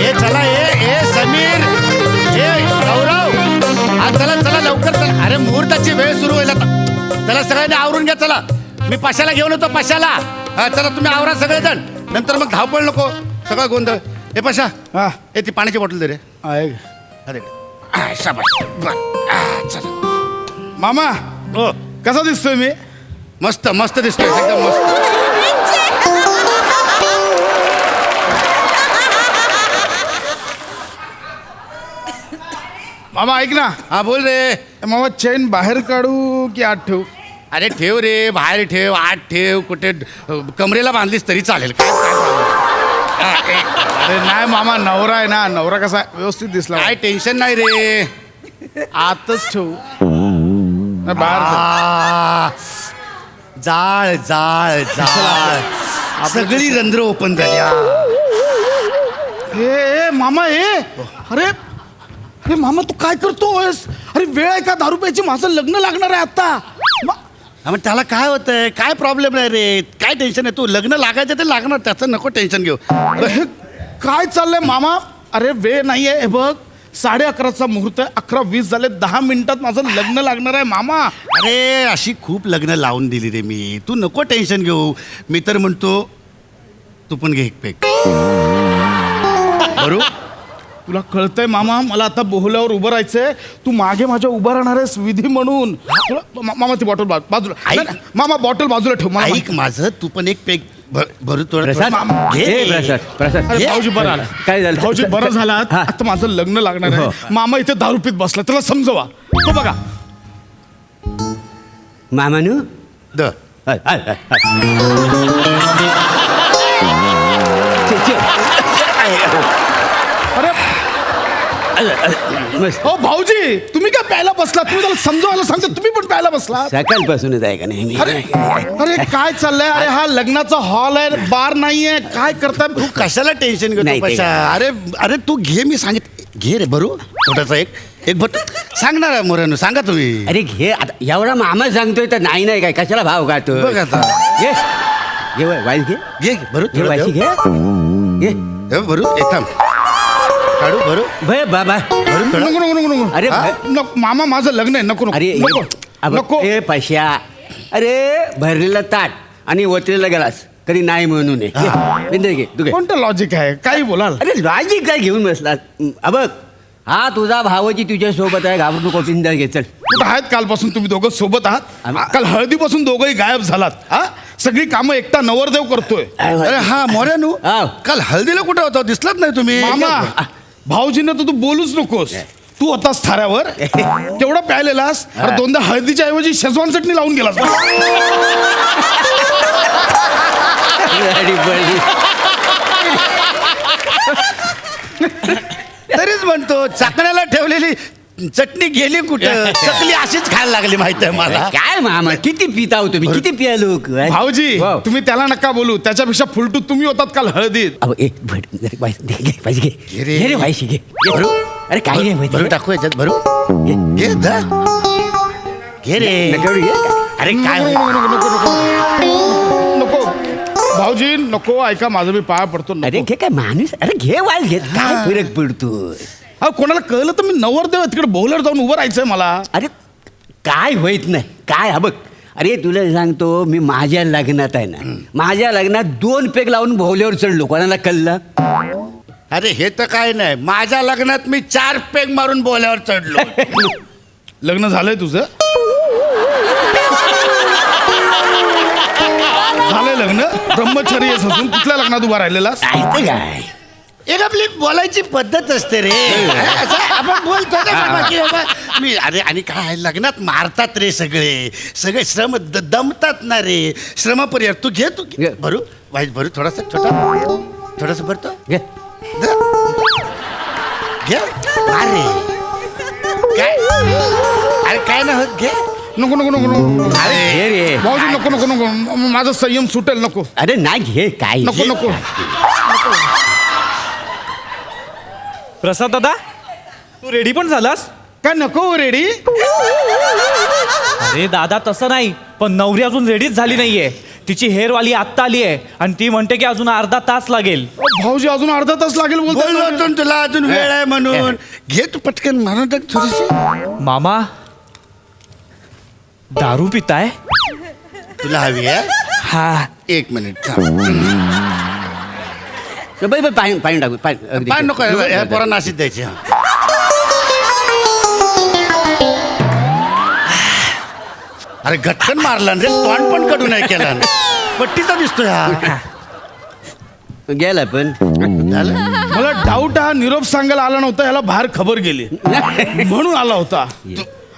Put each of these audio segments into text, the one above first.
ए चला ए समीर ए गौरव हा चला चला लवकर चला. अरे मुहूर्ताची वेळ सुरू होईल आता. चला सगळ्यांनी आवरून घ्या. चला मी पशाला घेऊन येतो पशाला. हा चला तुम्ही आवरा सगळेजण. नंतर मग धावपळ नको सगळं गोंधळ. ए पशा हा ए ती पाण्याची बॉटल दे रे. आहे अरे शाबास चला. मामा हो कसा दिसतोय मी? मस्त मस्त दिसतोय एकदम मस्त. मामा ऐक ना. हा बोल रे. मामा चेन बाहेर काढू की आत ठेवू? अरे ठेव रे बाहेर ठेव आत ठेव कुठे कमरेला बांधलीस तरी चालेल. काय अरे नाही मामा नवरा आहे ना. नवरा कसा व्यवस्थित दिसला काय टेन्शन नाही रे. आतच ठेवू नाही बाहेर ठेवू? जाळ जाळ जाळ सगळी रंध्र ओपन झाली. ए मामा अरे अरे मामा तू काय करतोयस? अरे वेळ आहे का? दारू प्यायची? माझं लग्न लागणार आहे आता. मग त्याला काय होतंय? काय प्रॉब्लेम नाही रे. काय टेन्शन आहे? तू लग्न लागायचं ते लागणार त्याचं नको टेन्शन घेऊ. हे काय चाललंय मामा? अरे वेळ नाहीये. हे बघ 11:30चा मुहूर्त आहे. 11:20 झाले. 10 मिनिटात माझं लग्न लागणार आहे मामा. अरे अशी खूप लग्न लावून दिली रे मी. तू नको टेन्शन घेऊ. मी तर म्हणतो तू पण घे एक पेक. बरोबर तुला कळतंय मामा मला आता बोहल्यावर उभं राहायचंय. तू मागे माझ्या उभं राहणार आहेस विधी म्हणून. मामा ती बॉटल बाजूला. ऐक. नाही, मामा बॉटल बाजूला ठेव. मला ऐक माझं तू पण एक पेक भरू प्रसाद घे. प्रसाद अरे भाऊजी बरं आला. काय झालं? भाऊजी बरं झाला. हा. आता माझं लग्न लागणार हो. आहे. मामा इथे दारू पीत बसला. त्याला समजवा. तो बघा मामानू द अरे मस्त हो भाऊजी तुम्ही काय प्यायला बसला? तुम्ही त्याला समजवायला सांगतो. तुम्ही पण प्यायला बसला. सकाळपासूनच आहे का नाही मी? अरे अरे काय चाललंय? अरे हा लग्नाचा हॉल आहे बार नाहीये. काय करताय? तू कशाला टेन्शन घेतो नाही, ते पशा? अरे अरे तू घे. मी सांगित घे रे बरू छोटासा एक भट सांगणार मोऱ्यानो सांगा तुम्ही. अरे घे आता एवढा मामा सांगतोय तर नाही नाही काय कशाला भाव गातो? बघ आता. घे घे वाईस घे. घे बरू घे वाईशी घे घे बरू थांब काढू बरू भय बाबा. बरू नको नको नको नको. अरे हा? नको, मामा माझं लग्न आहे. नको नको अरे नको नको. ए पैशा. अरे भरलेला ताट आणि ओतलेला ग्लास कधी नाही म्हणू नये. बिंदर घे तू घे. कोणतं लॉजिक आहे? काही बोलाल? अरे लॉजिक काय घेऊन बसला? बघ हा तुझा भावजी तुझ्या सोबत आहे. घाबरू नको. बिंदर घे चल. कुठं आहेत कालपासून तुम्ही दोघं सोबत आहात? काल हळदीपासून दोघंही गायब झालात. हा सगळी कामं एकटा नवरदेव करतोय. अरे हा मोऱ्यानो हा. काल हळदीला कुठे होता? दिसलाच नाही तुम्ही. मामा भाऊजींना तर तू बोलूच नकोस. तू होतास थाऱ्यावर तेवढा प्यायलेलास. अरे दोनदा हळदीच्या ऐवजी शेजवान चटणी लावून गेलास. अरे बळी. तरीच म्हणतो चाकण्याला ठेवलेली चटणी गेली कुठं? चकली अशीच खायला लागली माहिती आहे मला. काय मामा किती पिता हो तुम्ही? किती पियालो? भाऊजी वाव. तुम्ही त्याला नका बोलू. त्याच्यापेक्षा फुलटू तुम्ही होतात काल हळदीत. अहो एक भट घे पाहिजे घे. घे रे. घे रे वाईशी घे. भरू अरे काही नाही भरू टाकू याच्यात भरू घे दा. घे रे. नका घे. अरे काय नको नको नको नको नको भाऊजी नको. ऐका माझं मी पाया पडतो. नको. अरे घे काय माणूस. अरे घे वाईस घे. काय फरक पडतो? अहो कोणाला कळलं तर मी नवरदेव आहे. तिकडे बोलर जाऊन उभं राहायचंय मला. अरे काय होईत नाही काय. हा बघ अरे तुला सांगतो मी माझ्या लग्नात आहे ना. माझ्या लग्नात 2 पेग लावून भोवल्यावर चढलो. कोणाला कळलं? अरे हे तर काय नाही. माझ्या लग्नात मी 4 पेग मारून बोल्यावर चढलो. लग्न झालंय तुझं? झालंय लग्न? ब्रह्मचारी आहेस अजून? कुठल्या लग्नात उभा राहिलेलास? ऐकतं काय? एक आपली बोलायची पद्धत असते रे. असं आपण बोलतो ना बाबा की बाबा मी. अरे आणि काय लग्नात मारतात रे सगळे सगळे श्रम दमतात ना रे. श्रमपर्याय तू घे तू घे. भरू वाईट भरू थोडासा थोडासा भरतो घे. घे. अरे काय अरे काय नाही होत. घे. नको नको नको नको. अरे घे रे. भाऊजी नको नको नको. माझा संयम सुटेल. नको अरे नाही घे काय. नको नको. प्रसाद दादा तू रेडी पण झालास? काय नको रेडी? अरे दादा तसं नाही पण नवरी अजून रेडीच झाली नाहीये. तिची हेअरवाली आत्ता आली आहे आणि ती म्हणते की अजून अर्धा तास लागेल. भाऊजी अजून अर्धा तास लागेल बोललो बोलतो होतो ना तुला अजून वेळ आहे म्हणून. घे तू पटकन मारून टाक थोडीशी. मामा दारू पिताय? तुला हवी आहे? हा. 1 मिनिट थांब. बाई बाई पाणी पाणी टाकू पाणी अगदी. पाय नको या पोरा नाशित द्यायची. हा. अरे गटकन मारला रे, तोंड पण कडू नाही केला. पट्टीचा दिसतोय हा. गेला पण झालं? मला डाऊट हा निरोप सांगायला आला नव्हता, याला बाहेर खबर गेली म्हणून आला होता.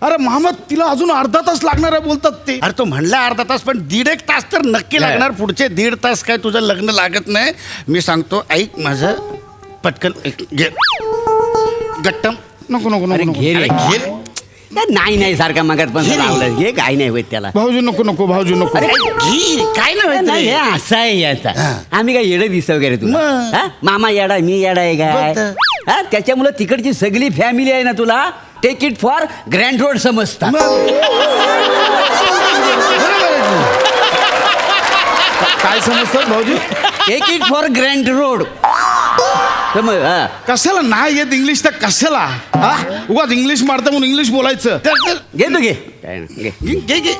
अरे मामा तिला अजून अर्धा तास लागणार आहे बोलतात ते. अरे तो म्हणला अर्धा तास, पण 1.5 तास तर नक्की लागणार. पुढचे 1.5 तास काय तुझं लग्न लागत नाही. मी सांगतो ऐक माझं पटकन घे गट्टम. नको नको अरे नको नको घे रे. अरे घे. नाही नाही सारखा मगात पण लावलं घे काय नाही होत त्याला. भाऊजी नको नको भाऊजी नको. अरे घे काय नाही नाही हे होत रे. असं आहे याचा. हा. आम्ही काय येडं दिसतो वगैरे तुला मग. हा? मामा येडा मी येडा आहे काय होतं. हा? त्याच्यामुळं तिकडची सगळी फॅमिली आहे ना तुला take it for grand road समजतात. काय समजतात भाऊजी? Take it for grand road समज. हा. कशाला नाही येत इंग्लिश तर कशाला हा उगाच इंग्लिश मारता म्हणून इंग्लिश बोलायचं. घे तू घे काय नाही, घे. घे घे.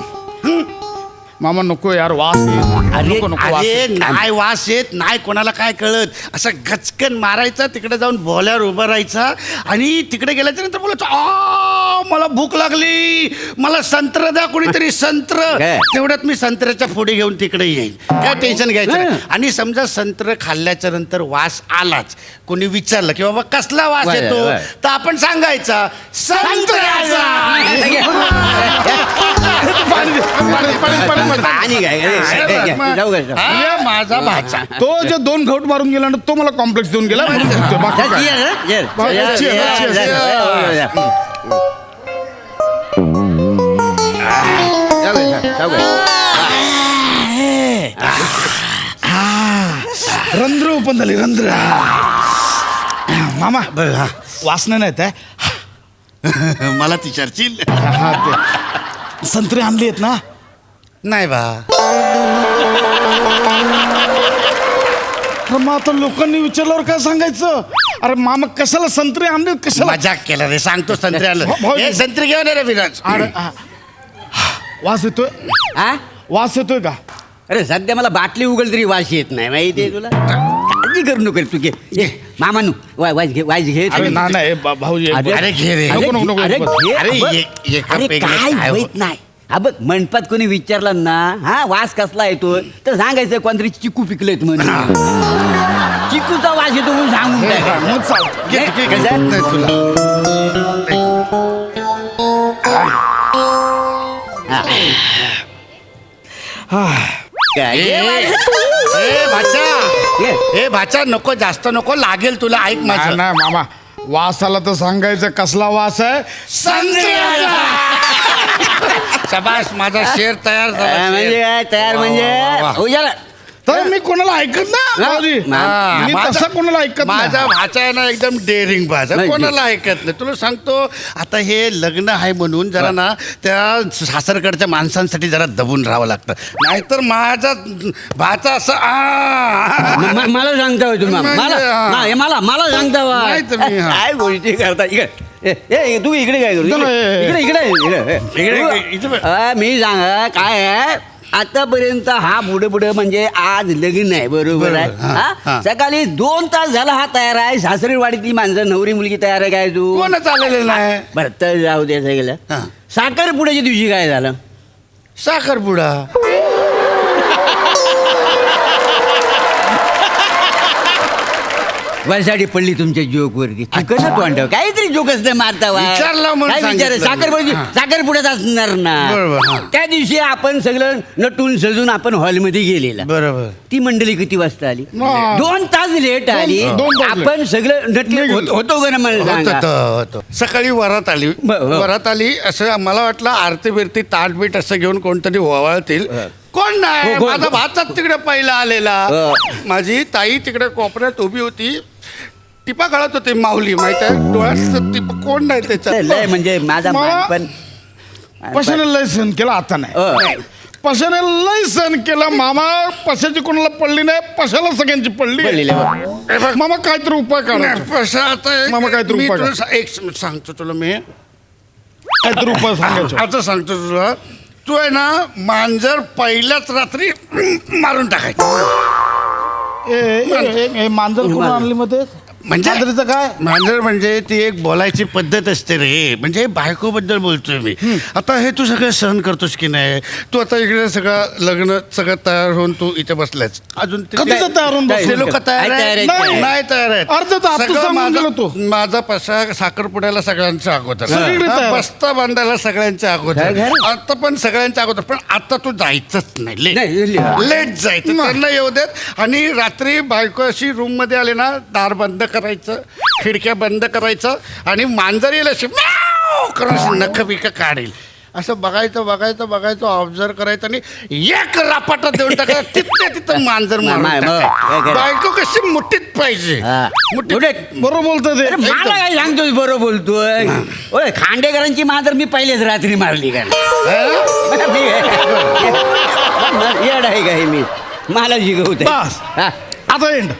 मामा नको यार वास येईल. अरे, नको नको वास अरे येईल. नाही वास येत नाही, कोणाला काय कळत. असं गचकन मारायचा, तिकडे जाऊन भोल्यावर उभं राहायचा आणि तिकडे गेल्याच्या नंतर बोलायचं आ मला भूक लागली, मला संत्र द्या कोणीतरी संत्र. काय? तेवढ्यात मी संत्र्याच्या फोडी घेऊन तिकडे येईन. काय टेन्शन घ्यायचं नाही. हं. आणि समजा संत्र खाल्ल्याच्या नंतर वास आलाच, कोणी विचारलं की बाबा कसला वास वाय, येतो, वाय. तर आपण सांगायचा संत्र्याचा. पाणी दे, पाणी, पाणी, पाणी, पाणी. पाणी काय घे, जाऊ घे, जाऊ. हा, माझा भाचा. तो जे 2 घोट मारून गेला ना तो मला कॉम्प्लेक्स देऊन गेला म्हणून म्हणतोय, बाकी चल, काय. ये, ये, बाय, ये, cheers, ये, cheers, ये, cheers. ये, जाऊ घे, जाऊ घे. रंध्र ओपन झाली रंध्र. मामा बरं, हा. वासना नाहीत आहे. मला ती चर्चिल हा ते संत्री आणली आहेत ना. नाही बा. तर मग आता लोकांनी विचारल्यावर काय सांगायचं? अरे मामा कशाला संत्री आणली कशाला? मजाक केला रे, सांगतो संत्री आलं. भाऊ- हे संत्री घेऊन ये रे विराज. अरे, वास येतोय हा? वास येतोय का? अरे सध्या मला बाटली उघड तरी वास येत नाही माहिती आहे तुला. काळजी करू नको रे तू घे घे. मामानू वाज घे वाज घे. अरे ना नाही भाऊजी अरे घे रे. अरे नको, नको, नको, अरे नको. घे, अरे बघ. एका अरे पेगण्यात काय काय होत होत नाही. हा बघ मंडपात कोणी विचारलं ना हा वास कसला येतो तर सांगायचं कोणतरी चिकू पिकलेत म्हणून. चिकूचा वास येतो म्हणून सांगून हे, टाकायचं. मग चालतं. घे, घे, घे. कसं? नाही तुला. काय? ए, घे वास. ए भाचा, घे. ए भाचा नको जास्त नको लागेल तुला. ऐक नाही माझं. नाही, मामा वास आला तर सांगायचं कसला वास आहे. संत्र्याचा. शबाश, माझा शेर तयार झाला. म्हणजे शेर. काय तयार वा, वा, वा, वा. म्हणजे उजाला. तर मी कोणाला ऐकत ना भाऊजी. हा, मी माझा- तसं कोणाला ऐकत माझा नाही. भाचा आहे ना एकदम डेअरिंग भाचा, नाही, कोणाला ऐकत नाही. तुला सांगतो आता हे लग्न आहे म्हणून जरा ना त्या सासरकडच्या माणसांसाठी जरा दबून राहावं लागतं. नाहीतर माझा भाचा असं मला सांगता होय तुम्ही म्हणजे, हा. मला सांगता होय. नाही तुम्ही, हा. काय गोष्टी करता इकडे ए तू इकडे काय करू इकडे, इकडे इकडे इकडे इकडे, इकडे. मी सांगा काय आहे आतापर्यंत हा पुढे पुढे म्हणजे आज लग्न आहे बरोबर आहे बरोबर, हा, हा? हा. सकाळी 2 तास झाला हा तयार आहे. सासरीवाडीतली माणसं नवरी मुलगी तयार आहे काय तू कोणच आलेलं नाही. बरं तर जाऊ दे सगळं हा. साखरपुड्याच्या दिवशी काय झालं साखरपुडा. वरसाठी पडली तुमच्या जोक वरती तू कसं तोंड काहीतरी जोक असते मारता वा. विचारलं म्हणून काय विचार सांगितलं. साखरपुड्याची हा. साखरपुड्यात असणार ना बरोबर, हा. त्या दिवशी आपण सगळं नटून सजून आपण हॉलमध्ये गेलेला बरोबर. ती मंडळी किती वाजता आली हा. 2 तास लेट आली दोन तास late. आपण सगळं नटले होतो का ना मला सांगा होतो. सकाळी वरात आली. हो. वरात आली असं मला वाटलं आरती बिरती ताट बीट असं घेऊन कोणतरी ओवाळतील. कोण नाही, हो, हो, माझा हो. भाचाच तिकडे पहिला आलेला. हो. माझी ताई तिकडे कोपऱ्यात उभी होती, टिपा काढत होती माऊली, माहित आहे डोळ्यात टिपा. कोण नाही लय त्याच्यात. म्हणजे माझा मला- पण कशाला लय सहन केला आता नाही. हो. नाही. पशाने लय सण केला मामा. पशाची कोणाला पडली नाही, पशाला सगळ्यांची पडली. पडलेले बघ. हे बघ, मामा काहीतरी उपाय काढा. पशा आता मामा, काहीतरी मी उपाय तुला कर. एक सांगतो तुला मी. काहीतरी उपाय सांगायचा. आता सांगतो तुला. तू आहे ना मांजर पहिल्याच रात्री मारून टाकायचं. ए, मांजर कोण आणली मध्ये? म्हणजे मांजरीचं काय? मांजर म्हणजे ती एक बोलायची पद्धत असते रे. म्हणजे बायको बद्दल बोलतोय मी. आता हे तू सगळं सहन करतोस की नाही. तू आता इकडे सगळं लग्न सगळं तयार होऊन तू इथे बसलायस. अजून ते- कधीच तयार होऊन बसलो? ते लोक तयार नाही, आहेत? तयार आहेत. नाही तयार आहेत. अर्ध तर आता सगळं सांगून गेलो तू. माझा पसा साखरपुड्याला सगळ्यांच्या अगोदर, सगळीकडे तयार. बस्ता बांधायला सगळ्यांच्या अगोदर, काय? आता पण सगळ्यांच्या अगोदर. पण आता तू जायचंच नाही. नाही, लेट जायचं. त्यांना येऊ देत. आणि रात्री बायको अशी रूम मध्ये आले ना, दार बंद करायचं, खिडक्या बंद करायचं, आणि मांजर येईल अशी म्याव करून अशी नख बिक काढेल. असं बघायचं ऑब्झर्व करायचं आणि एक रापाटा देऊन टाकायचं. तिथं मांजर मारून काय टाकायचं. करा? बायको कशी मुठीत पाहिजे. मुठीत. बरोबर बोलतो ते. मला काय सांगतोय बरोबर बोलतोय. ओय, खांडेकरांची मांजर मी पहिलेच रात्री मारली का येड आहे का हे मी? मला शिकवत बस. आता एंड.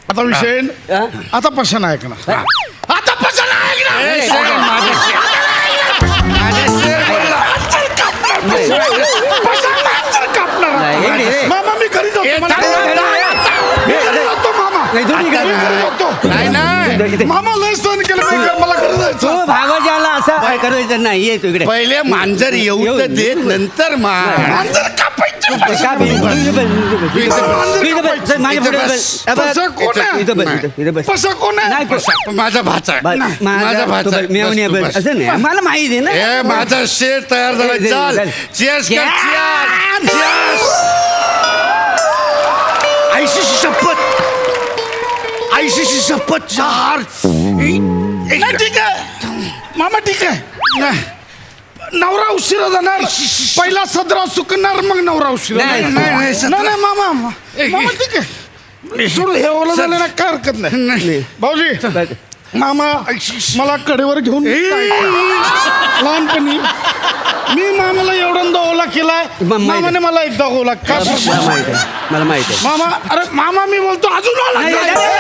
आता विषय end. हा. आता पशाने ऐकणार. आता पशाने ए, ऐकणार. सगळं माझ्या शेर बोलला. पशा मांजर कापणार. मामा मी घरी जातो. मला मी घरी जातो मामा. नाही, तुम्ही मी घरी घरी जातो. नाही मामा लय सहन केलं मी. मला घरी तो जायचं. भावाजाला असं करायचं नाही. ये तू इकडे. पहिले मांजर येऊ तर देत, नंतर मांजर कापायचं. का बी- इथं बस. इथं बस. माझ्या पुढे बस. पशा कोण आहे? इथं बस. इथं बस. पशा कोण आहे? नाही, पशा. माझा भाचा आहे. माझा माझा भाचा आहे. मेवणी बस तू बस. बस. असं नाही मला माहिती आहे ना. ए, माझा शेर तयार झाला. ए, चाल चल. चिअर्स कर. Cheers. चिअर्स. आईशीची शपथ. आईशीची शपथ. चार. नाही, ठीक आहे मामा, ठीक आहे. नवरा उशिरा जाणार. पहिला सदरा सुकणार, मग नवरा उशिरा नाही, जाणार. नाही, नाही नाही, मामा मामा ठीक आहे. सोड, हे ओलं झालं ना, काय हरकत नाही. भाऊजी, मामा मला कडेवर घेऊन जायचं. लहानपणी मी मामाला एवढ्यांदा ओला केलाय. मामाने मला एकदा ओला का? मला माहिती आहे. मला माहिती आहे. मामा, अरे मामा मी बोलतो अजून ओला नाही, काय?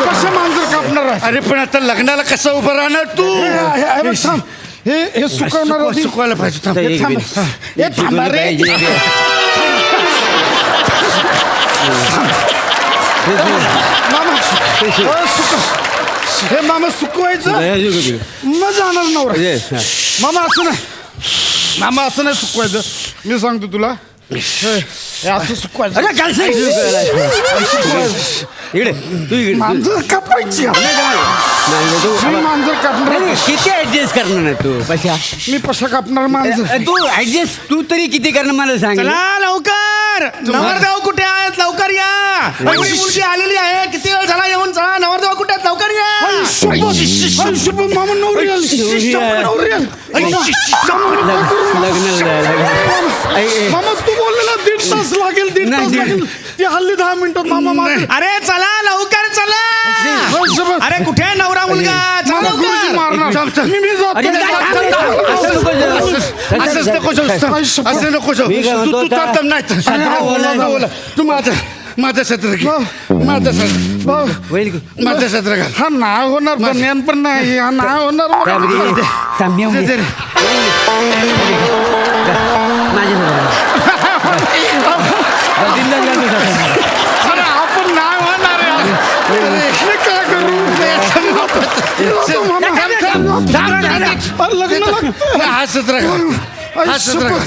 कसं मांजर कापणार आहे? अरे पण आता लग्नाला कसं उभं राहणार तू? हे बघ, थांब. हे सुकवणार होती. सुकवायला पाहिजे. थांब. तर एक थांब. मिनिट. हे थांबा रे. मामा हे मामा सुकवायचं मग जाणार नवरा. मामा असं नाही, मामा असं नाही सुकवायचं. मी सांगतो तुला, हे असं सुकवायचं. अरे काय इकडे तू इकडे मांजर कापायची. मी मांजर कापणार. किती ऍडजस्ट करणार ना तू पशा? मी पशा कापणार मांजर. तू ऍडजस्ट तू तरी किती करणार मला सांग. चला लवकर. नवरदेव कुठे आहेत? लवकर या. एवढी मुलगी आलेली आहे. किती वेळ झाला येऊन? चला, नवरदेव कुठे आहेत? लवकर या. शुभ मामा नवरी आली. नवरी आली. लग्नाला जायला मामा तू बोललेला 1.5 तास लागेल. 1.5 नाही, तास लागेल. ती हल्ली 10 मिनिटात मामा मारते. अरे चला लवकर चला. अरे कुठे आहे नवरा मुलगा? चला मला गुरुजी लवकर. मारणार. मी जातो. अरे असंच नको जाऊ. असं नको जाऊ. मी काय तू म्हणतो थांब, थांब. नाही सदरा बोला. बोला. तू माझं सत्र घे. माझं सत्र. माझं सत्र घाल. हा नाही होणार. बनियान पण नाही. हा नाही होणार. अरे आपण नाही होणार यार. मी काय करू? लग्न लागतं. हा सत्र घाल. हा सत्र घाल.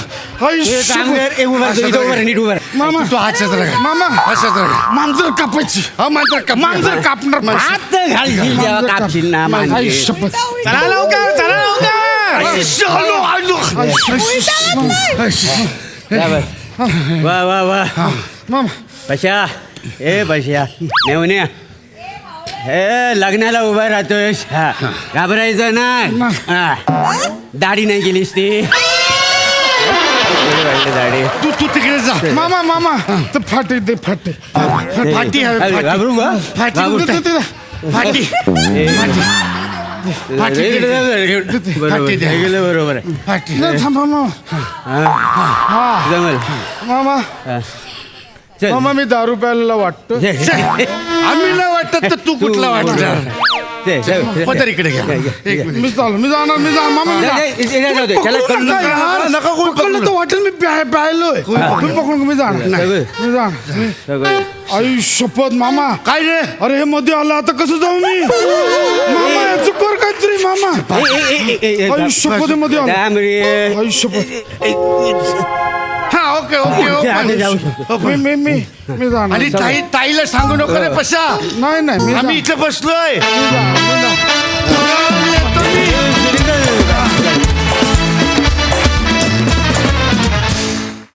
मामा तू हा सत्र घाल. मामा हा सत्र घाल. मांजर कापायची. हा मांजर मांजर कापणार. हात घालशील तेव्हा कापशील ना मांजर. आई शपथ. चला लवकर. चला लवकर. वा वा वा मामा पशा ए पशा मेवण्या हे लग्नाला उभा राहतोयस. हा घाबरायचं ना. हा दाढी नाही केलीस ती. दाढी तू तिकडे जा. मामा मामा ते फाटे दे फाटे. फाटी हवी. घाबरू का? फाटी घाबरू. फाटी. फाटी दे. बरोबर फाटी दे. हे गेलं बरोबर आहे फाटी नाही, थांबा मामा. हा, जमल मामा हा. चल. मामा मी दारू प्यायला वाटतो आम्ही नाही वाटत तर तू कुठला वाटणार चल, चल. पदर इकडे घ्या एक मिनिट. मी चालू मी जाणार मामा मी जाऊ दे, त्याला पकडू कळलं नका यार. नका कोण पकडलं तर पकडू. वाटेल मी प्यायलोय तुम्ही पकडून मी जाणार मी जाणार सगळं. आई शपथ मामा काय रे अरे हे मध्ये आलं आता कसं जाऊ मी मामा याचं कर काहीतरी मामा आई शपथ हे मध्ये आलं थांब रे. आई शपथ हा ओके ओके आधी जाऊ ओके शकतो. मी जाणार आणि ताईला सांगू नको रे पशा नाही नाही मी आम्ही जाणार. इथे बसलोय मी जाणार.